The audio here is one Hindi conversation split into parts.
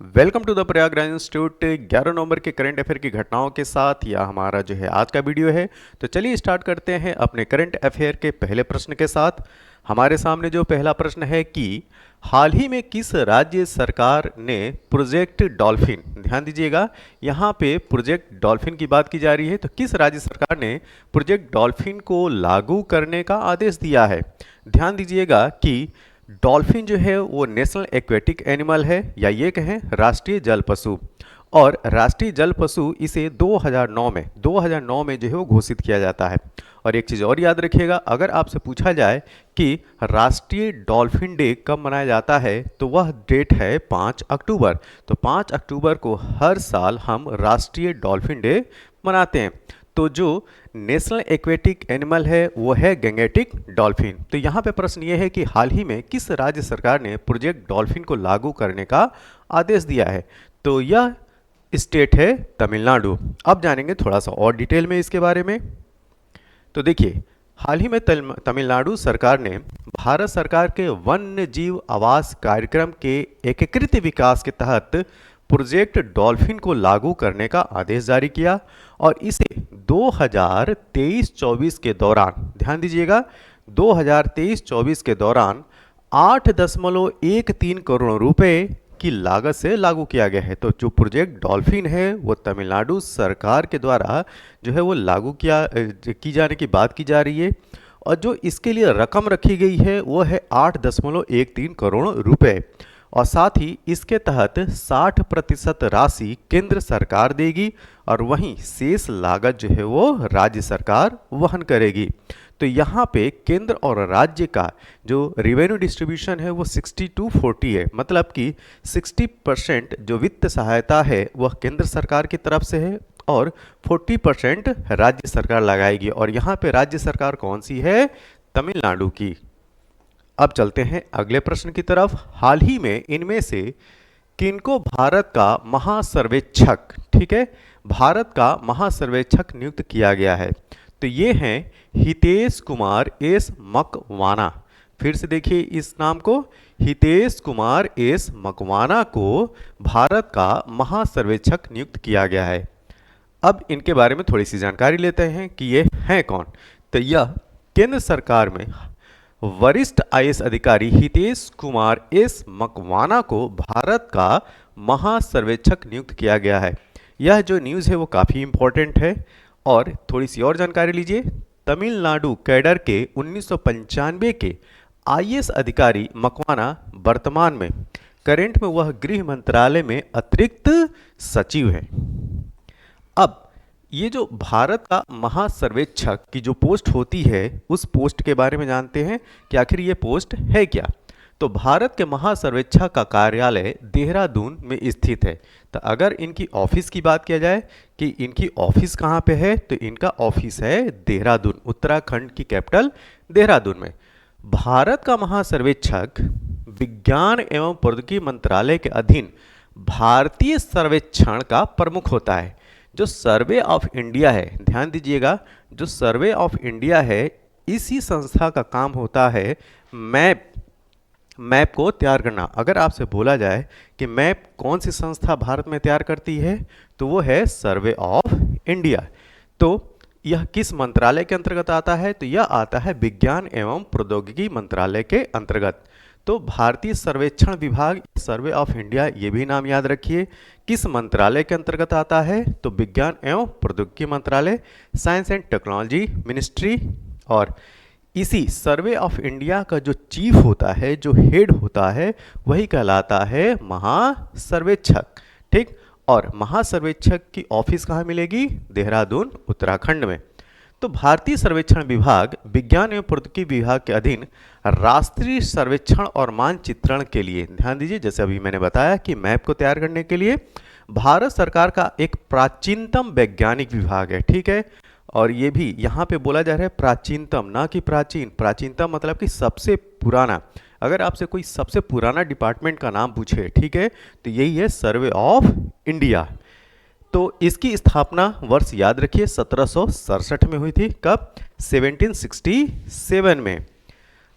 Welcome to the Prayagraj institute. 11 नवंबर के करंट अफेयर की घटनाओं के साथ यह हमारा जो है आज का वीडियो है। तो चलिए स्टार्ट करते हैं अपने करंट अफेयर के पहले प्रश्न के साथ। हमारे सामने जो पहला प्रश्न है कि हाल ही में किस राज्य सरकार ने प्रोजेक्ट डॉल्फिन, ध्यान दीजिएगा यहाँ पे प्रोजेक्ट डॉल्फिन की बात की जा रही है, तो किस राज्य सरकार ने प्रोजेक्ट डॉल्फिन को लागू करने का आदेश दिया है। ध्यान दीजिएगा कि डॉल्फिन जो है वो नेशनल एक्वेटिक एनिमल है या ये कहें राष्ट्रीय जल पशु, और राष्ट्रीय जल पशु इसे 2009 में जो है वो घोषित किया जाता है। और एक चीज़ और याद रखिएगा, अगर आपसे पूछा जाए कि राष्ट्रीय डॉल्फिन डे कब मनाया जाता है तो वह डेट है 5 अक्टूबर। तो 5 अक्टूबर को हर साल हम राष्ट्रीय डॉल्फिन डे मनाते हैं। तो जो नेशनल एक्वेटिक एनिमल है वो है गैंगेटिक डॉल्फिन। तो यहाँ पे प्रश्न ये है कि हाल ही में किस राज्य सरकार ने प्रोजेक्ट डॉल्फिन को लागू करने का आदेश दिया है। तो यह स्टेट है तमिलनाडु। अब जानेंगे थोड़ा सा और डिटेल में इसके बारे में। तो देखिए, हाल ही में तमिलनाडु सरकार ने भारत सरकार के वन्य जीव आवास कार्यक्रम के एकीकृत विकास के तहत प्रोजेक्ट डॉल्फिन को लागू करने का आदेश जारी किया और इसे 2023-24 के दौरान, ध्यान दीजिएगा 2023-24 के दौरान 8.13 करोड़ रुपए की लागत से लागू किया गया है। तो जो प्रोजेक्ट डॉल्फिन है वो तमिलनाडु सरकार के द्वारा जो है वो लागू की जाने की बात की जा रही है, और जो इसके लिए रकम रखी गई है वो है 8.13 करोड़ रुपए, और साथ ही इसके तहत 60% राशि केंद्र सरकार देगी और वहीं शेष लागत जो है वो राज्य सरकार वहन करेगी। तो यहाँ पे केंद्र और राज्य का जो रिवेन्यू डिस्ट्रीब्यूशन है वो 60-40 है, मतलब कि 60% जो वित्त सहायता है वह केंद्र सरकार की तरफ से है और 40% राज्य सरकार लगाएगी। और यहाँ पे राज्य सरकार कौन सी है? तमिलनाडु की। अब चलते हैं अगले प्रश्न की तरफ। हाल ही में इनमें से किनको भारत का महासर्वेक्षक, ठीक है, भारत का महासर्वेक्षक नियुक्त किया गया है। तो ये हैं हितेश कुमार एस मकवाना। फिर से देखिए इस नाम को, हितेश कुमार एस मकवाना को भारत का महासर्वेक्षक नियुक्त किया गया है। अब इनके बारे में थोड़ी सी जानकारी लेते हैं कि ये हैं कौन। तो यह केंद्र सरकार में वरिष्ठ आईएएस अधिकारी हितेश कुमार एस मकवाना को भारत का महासर्वेक्षक नियुक्त किया गया है। यह जो न्यूज़ है वो काफ़ी इम्पोर्टेंट है। और थोड़ी सी और जानकारी लीजिए, तमिलनाडु कैडर के 1995 के आईएएस अधिकारी मकवाना वर्तमान में करंट में वह गृह मंत्रालय में अतिरिक्त सचिव है। अब ये जो भारत का महासर्वेक्षक की जो पोस्ट होती है उस पोस्ट के बारे में जानते हैं कि आखिर ये पोस्ट है क्या। तो भारत के महासर्वेक्षक का कार्यालय देहरादून में स्थित है। तो अगर इनकी ऑफिस की बात किया जाए कि इनकी ऑफिस कहाँ पे है, तो इनका ऑफिस है देहरादून, उत्तराखंड की कैपिटल देहरादून में। भारत का महासर्वेक्षक विज्ञान एवं प्रौद्योगिकी मंत्रालय के अधीन भारतीय सर्वेक्षण का प्रमुख होता है। जो सर्वे ऑफ इंडिया है, ध्यान दीजिएगा, जो सर्वे ऑफ इंडिया है इसी संस्था का काम होता है मैप को तैयार करना। अगर आपसे बोला जाए कि मैप कौन सी संस्था भारत में तैयार करती है तो वो है सर्वे ऑफ इंडिया। तो यह किस मंत्रालय के अंतर्गत आता है? तो यह आता है विज्ञान एवं प्रौद्योगिकी मंत्रालय के अंतर्गत। तो भारतीय सर्वेक्षण विभाग, सर्वे ऑफ इंडिया, ये भी नाम याद रखिए, किस मंत्रालय के अंतर्गत आता है? तो विज्ञान एवं प्रौद्योगिकी मंत्रालय, साइंस एंड टेक्नोलॉजी मिनिस्ट्री। और इसी सर्वे ऑफ इंडिया का जो चीफ होता है, जो हेड होता है, वही कहलाता है महासर्वेक्षक, ठीक। और महासर्वेक्षक की ऑफिस कहाँ मिलेगी? देहरादून, उत्तराखंड में। तो भारतीय सर्वेक्षण विभाग विज्ञान एवं प्रौद्योगिकी विभाग के अधीन राष्ट्रीय सर्वेक्षण और मानचित्रण के लिए, ध्यान दीजिए जैसे अभी मैंने बताया कि मैप को तैयार करने के लिए भारत सरकार का एक प्राचीनतम वैज्ञानिक विभाग है, ठीक है। और ये भी यहाँ पे बोला जा रहा है प्राचीनतम, ना कि प्राचीन। प्राचीनतम मतलब कि सबसे पुराना। अगर आपसे कोई सबसे पुराना डिपार्टमेंट का नाम पूछे, ठीक है, तो यही है सर्वे ऑफ इंडिया। तो इसकी स्थापना वर्ष याद रखिए 1767 में हुई थी। कब? 1767 में।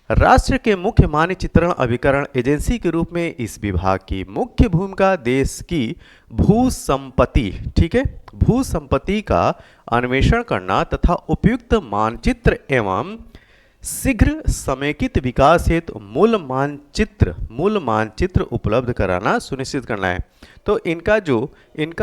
राष्ट्र के मुख्य मानचित्रण अभिकरण एजेंसी के रूप में इस विभाग की मुख्य भूमिका देश की भू संपत्ति, ठीक है, भू संपत्ति का अन्वेषण करना तथा उपयुक्त मानचित्र एवं शीघ्र समेकित विकास हेतु मूल मानचित्र उपलब्ध कराना सुनिश्चित करना है। तो इनका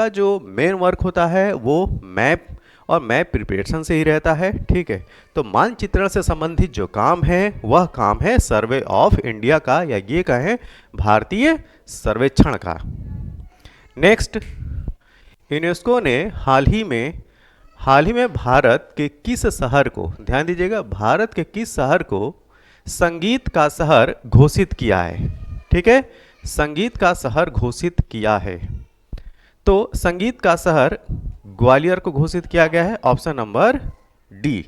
जो मेन वर्क होता है वो मैप और मैप प्रिपरेशन से ही रहता है, ठीक है। तो मानचित्रण से संबंधित जो काम है वह काम है सर्वे ऑफ इंडिया का, या ये कहें भारतीय सर्वेक्षण का। नेक्स्ट, यूनेस्को ने हाल ही में भारत के किस शहर को, ध्यान दीजिएगा, भारत के किस शहर को संगीत का शहर घोषित किया है, ठीक है, संगीत का शहर घोषित किया है। तो संगीत का शहर ग्वालियर को घोषित किया गया है, ऑप्शन नंबर डी।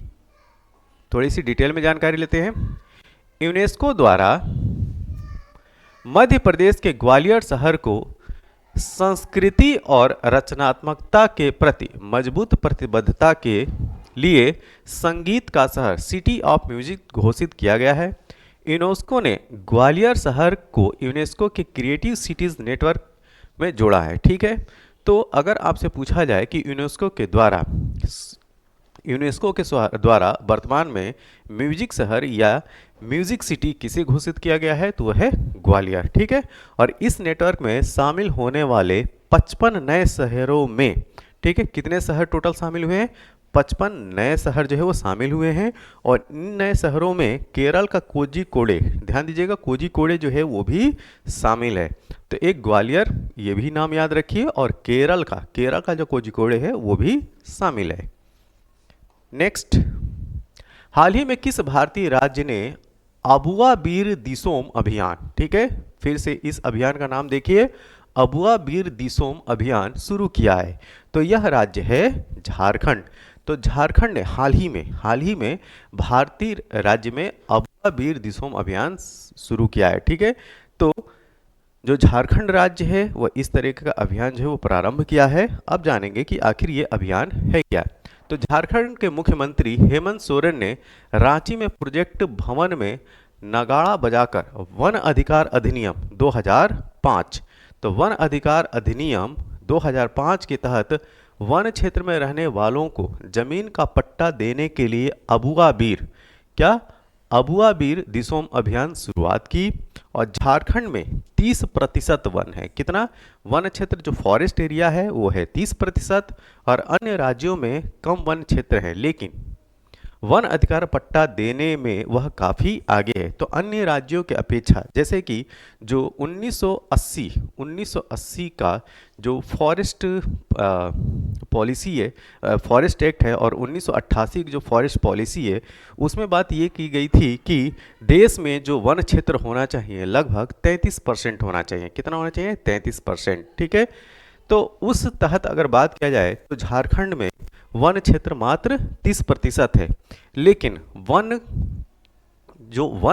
थोड़ी सी डिटेल में जानकारी लेते हैं। यूनेस्को द्वारा मध्य प्रदेश के ग्वालियर शहर को संस्कृति और रचनात्मकता के प्रति मजबूत प्रतिबद्धता के लिए संगीत का शहर सिटी ऑफ म्यूजिक घोषित किया गया है। यूनेस्को ने ग्वालियर शहर को यूनेस्को के क्रिएटिव सिटीज नेटवर्क में जोड़ा है, ठीक है। तो अगर आपसे पूछा जाए कि यूनेस्को के द्वारा वर्तमान में म्यूजिक शहर या म्यूजिक सिटी किसे घोषित किया गया है, तो वह है ग्वालियर, ठीक है। और इस नेटवर्क में शामिल होने वाले 55 नए शहरों में, ठीक है, कितने शहर टोटल शामिल हुए हैं, 55 नए शहर जो है वो शामिल हुए हैं। और इन नए शहरों में केरल का कोझिकोडे, ध्यान दीजिएगा, कोझिकोडे जो है वो भी शामिल है। तो एक ग्वालियर, ये भी नाम याद रखिए, और केरल का जो कोझिकोडे है वो भी शामिल है। नेक्स्ट, हाल ही में किस भारतीय राज्य ने अबुआ बीर दिसोम अभियान, ठीक है, फिर से इस अभियान का नाम देखिए, अबुआ बीर दिसोम अभियान शुरू किया है। तो यह राज्य है झारखंड। तो झारखंड ने हाल ही में भारतीय राज्य में अबुआ बीर दिसोम अभियान शुरू किया है, ठीक है। तो जो झारखंड राज्य है वह इस तरीके का अभियान जो है वो प्रारंभ किया है। अब जानेंगे कि आखिर ये अभियान है क्या। तो झारखंड के मुख्यमंत्री हेमंत सोरेन ने रांची में प्रोजेक्ट भवन में नगाड़ा बजाकर वन अधिकार अधिनियम 2005, तो वन अधिकार अधिनियम 2005 के तहत वन क्षेत्र में रहने वालों को जमीन का पट्टा देने के लिए अबुआ बीर दिसोम अभियान शुरुआत की। और झारखंड में 30% वन है, कितना वन क्षेत्र जो फॉरेस्ट एरिया है वो है 30%, और अन्य राज्यों में कम वन क्षेत्र है, लेकिन वन अधिकार पट्टा देने में वह काफ़ी आगे है। तो अन्य राज्यों के अपेक्षा, जैसे कि जो 1980 का जो फॉरेस्ट पॉलिसी है, फॉरेस्ट एक्ट है, और 1988 की जो फॉरेस्ट पॉलिसी है, उसमें बात ये की गई थी कि देश में जो वन क्षेत्र होना चाहिए लगभग 33% होना चाहिए। कितना होना चाहिए? 33%, ठीक है। तो उस तहत अगर बात किया जाए तो झारखंड में वन क्षेत्र मात्र 30% है, लेकिन वन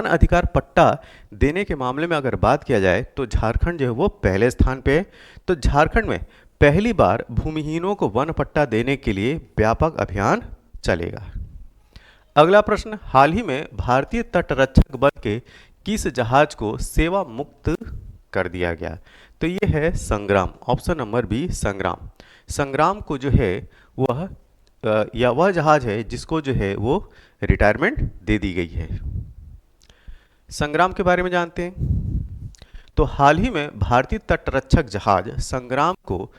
अधिकार पट्टा देने के मामले में अगर बात किया जाए तो झारखंड जो है वो पहले स्थान पे है। तो झारखंड में पहली बार भूमिहीनों को वन पट्टा देने के लिए व्यापक अभियान चलेगा। अगला प्रश्न, हाल ही में भारतीय तटरक्षक बल के किस जहाज को सेवा मुक्त कर दिया गया? तो ये है संग्राम, ऑप्शन नंबर बी संग्राम। संग्राम को जो है वह जहाज है जिसको जो है वो रिटायरमेंट दे दी गई है। संग्राम के बारे में जानते हैं। तो हाल ही में भारतीय तटरक्षक जहाज संग्राम को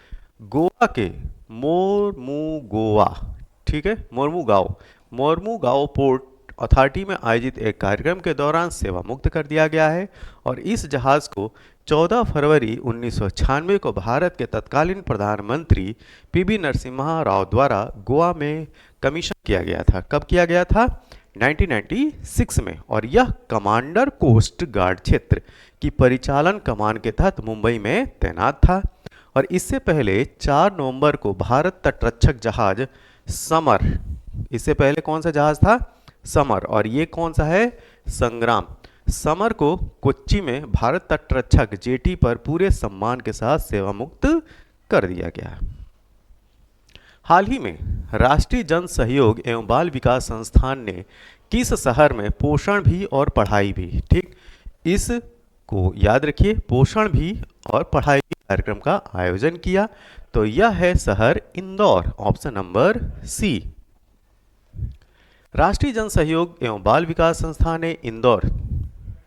गोवा के मोरमुगोवा, ठीक है, मोरमुगाओ पोर्ट अथॉरिटी में आयोजित एक कार्यक्रम के दौरान सेवा मुक्त कर दिया गया है। और इस जहाज को 14 फरवरी 1996 को भारत के तत्कालीन प्रधानमंत्री पीवी नरसिम्हा राव द्वारा गोवा में कमीशन किया गया था। कब किया गया था? 1996 में। और यह कमांडर कोस्ट गार्ड क्षेत्र की परिचालन कमान के तहत मुंबई में तैनात था। और इससे पहले 4 नवंबर को भारत तटरक्षक जहाज समर, इससे पहले कौन सा जहाज था? समर। और ये कौन सा है? संग्राम। समर को कोच्चि में भारत तटरक्षक जेटी पर पूरे सम्मान के साथ सेवा मुक्त कर दिया गया। हाल ही में राष्ट्रीय जन सहयोग एवं बाल विकास संस्थान ने किस शहर में पोषण भी और पढ़ाई भी, ठीक, इस को याद रखिए, पोषण भी और पढ़ाई भी कार्यक्रम का आयोजन किया। तो यह है शहर इंदौर, ऑप्शन नंबर सी। राष्ट्रीय जन सहयोग एवं बाल विकास संस्थान ने इंदौर,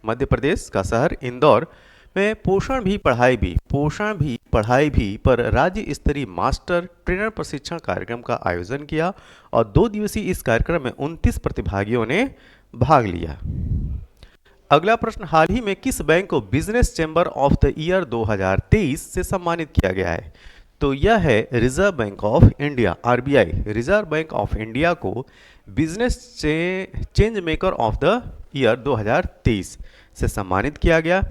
मध्य प्रदेश का शहर इंदौर में पोषण भी पढ़ाई भी पर राज्य स्तरीय मास्टर ट्रेनर प्रशिक्षण कार्यक्रम का आयोजन किया और 2 दिवसीय इस कार्यक्रम में 29 प्रतिभागियों ने भाग लिया। अगला प्रश्न, हाल ही में किस बैंक को business chamber of the year 2023 से सम्मानित किया गया है? तो यह है Reserve Bank of India, RBI. Reserve Bank of India को business change maker of the year 2023 से सम्मानित किया गया।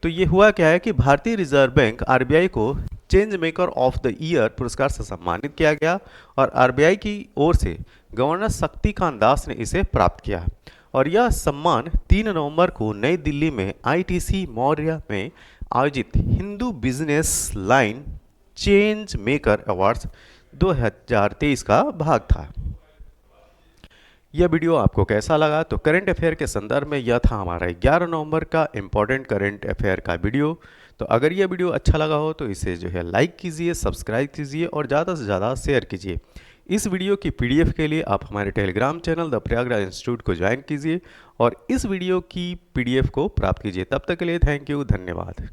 तो ये हुआ क्या है कि भारतीय रिजर्व बैंक आरबीआई को change maker of the year पुरस्कार से सम्मानित किया गया और आरबीआई की ओर से गवर्नर शक्तिकांत दास ने इसे प्राप्त किया। और यह सम्मान 3 नवंबर को नई दिल्ली में आईटीसी मौर्य में आयोजित Hindu business line change maker awards 2023 का भाग था। यह वीडियो आपको कैसा लगा? तो करंट अफेयर के संदर्भ में यह था हमारा 11 नवंबर का इम्पोर्टेंट करंट अफेयर का वीडियो। तो अगर यह वीडियो अच्छा लगा हो तो इसे जो है लाइक कीजिए, सब्सक्राइब कीजिए और ज़्यादा से ज़्यादा शेयर कीजिए। इस वीडियो की पीडीएफ के लिए आप हमारे Telegram channel the Prayagraj institute को ज्वाइन कीजिए और इस वीडियो की पीडीएफ को प्राप्त कीजिए। तब तक के लिए थैंक यू, धन्यवाद।